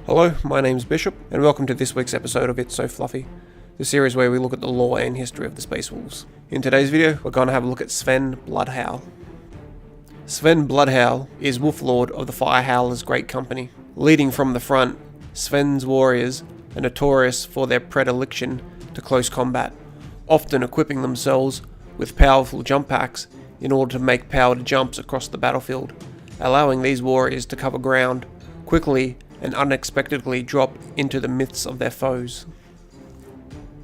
Hello, my name's Bishop, and welcome to this week's episode of It's So Fluffy, the series where we look at the lore and history of the Space Wolves. In today's video, we're going to have a look at Sven Bloodhowl. Sven Bloodhowl is Wolf Lord of the Fire Howlers' Great Company. Leading from the front, Sven's warriors are notorious for their predilection to close combat, often equipping themselves with powerful jump packs in order to make powered jumps across the battlefield, allowing these warriors to cover ground quickly and unexpectedly drop into the midst of their foes.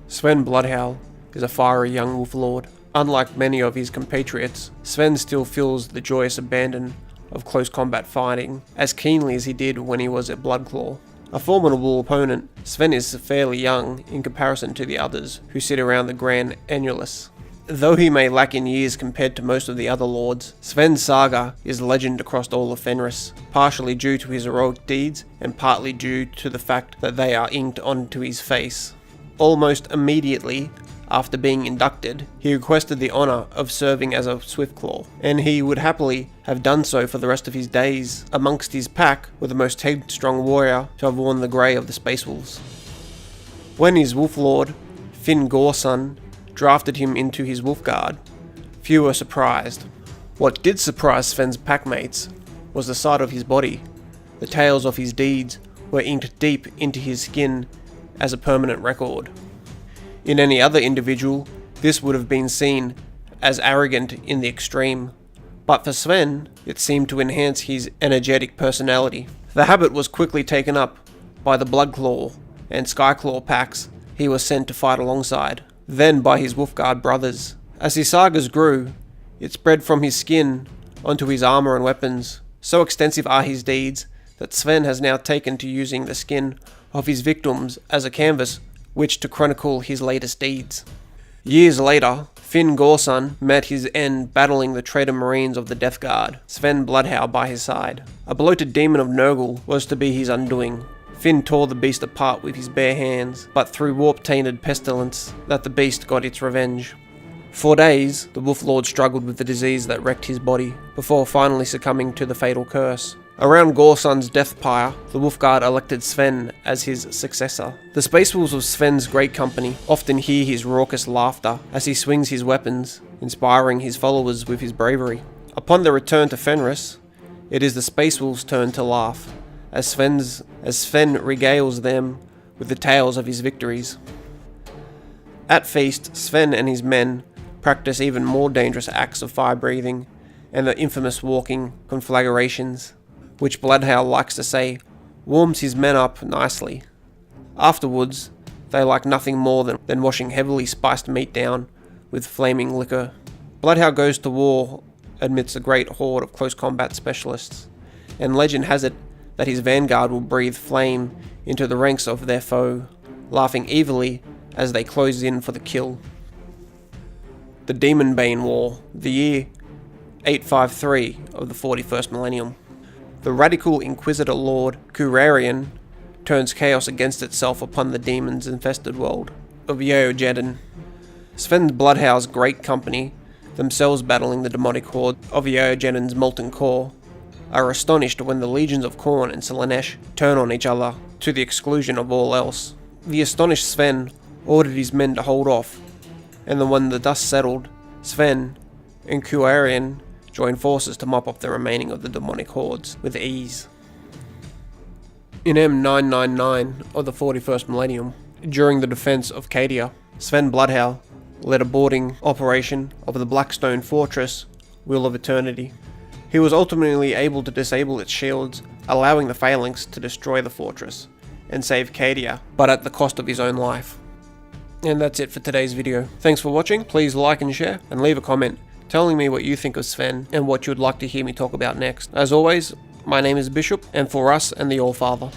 Sven Bloodhowl is a fiery young wolf lord. Unlike many of his compatriots, Sven still feels the joyous abandon of close combat fighting as keenly as he did when he was at Bloodclaw. A formidable opponent, Sven is fairly young in comparison to the others who sit around the Grand Annulus. Though he may lack in years compared to most of the other lords, Sven's saga is legend across all of Fenris, partially due to his heroic deeds and partly due to the fact that they are inked onto his face. Almost immediately after being inducted, he requested the honour of serving as a Swiftclaw, and he would happily have done so for the rest of his days. Amongst his pack were the most headstrong warrior to have worn the grey of the Space Wolves. When his Wolf Lord, Finn Gorson, drafted him into his wolf guard, few were surprised. What did surprise Sven's packmates was the sight of his body. The tales of his deeds were inked deep into his skin as a permanent record. In any other individual, this would have been seen as arrogant in the extreme, but for Sven, it seemed to enhance his energetic personality. The habit was quickly taken up by the Bloodclaw and Skyclaw packs he was sent to fight alongside, then by his Wolfguard brothers. As his sagas grew, it spread from his skin onto his armor and weapons. So extensive are his deeds that Sven has now taken to using the skin of his victims as a canvas which to chronicle his latest deeds. Years later, Finn Gorson met his end battling the traitor marines of the Death Guard, Sven Bloodhowl by his side. A bloated demon of Nurgle was to be his undoing. Finn tore the beast apart with his bare hands, but through warp-tainted pestilence that the beast got its revenge. For days, the Wolf Lord struggled with the disease that wrecked his body, before finally succumbing to the fatal curse. Around Gorson's death pyre, the Wolfguard elected Sven as his successor. The Space Wolves of Sven's Great Company often hear his raucous laughter as he swings his weapons, inspiring his followers with his bravery. Upon their return to Fenris, it is the Space Wolves' turn to laugh, as Sven regales them with the tales of his victories. At feast, Sven and his men practice even more dangerous acts of fire-breathing and the infamous walking conflagrations, which Bloodhowl likes to say warms his men up nicely. Afterwards, they like nothing more than washing heavily spiced meat down with flaming liquor. Bloodhowl goes to war amidst a great horde of close combat specialists, and legend has it that his vanguard will breathe flame into the ranks of their foe, laughing evilly as they close in for the kill. The Demonbane War, the year 853 of the 41st millennium. The radical Inquisitor Lord Curarian turns chaos against itself upon the demons-infested world of Eogeddon. Sven Bloodhowl's Great Company, themselves battling the demonic horde of Eogeddon's molten core, are astonished when the legions of Khorne and Slaanesh turn on each other to the exclusion of all else. The astonished Sven ordered his men to hold off, and when the dust settled, Sven and Curarian joined forces to mop up the remaining of the demonic hordes with ease. In M999 of the 41st millennium, during the defense of Cadia, Sven Bloodhowl led a boarding operation of the Blackstone Fortress, Wheel of Eternity. He was ultimately able to disable its shields, allowing the Phalanx to destroy the fortress and save Cadia, but at the cost of his own life. And that's it for today's video. Thanks for watching, please like and share, and leave a comment telling me what you think of Sven and what you would like to hear me talk about next. As always, my name is Bishop, and for us and the All-Father.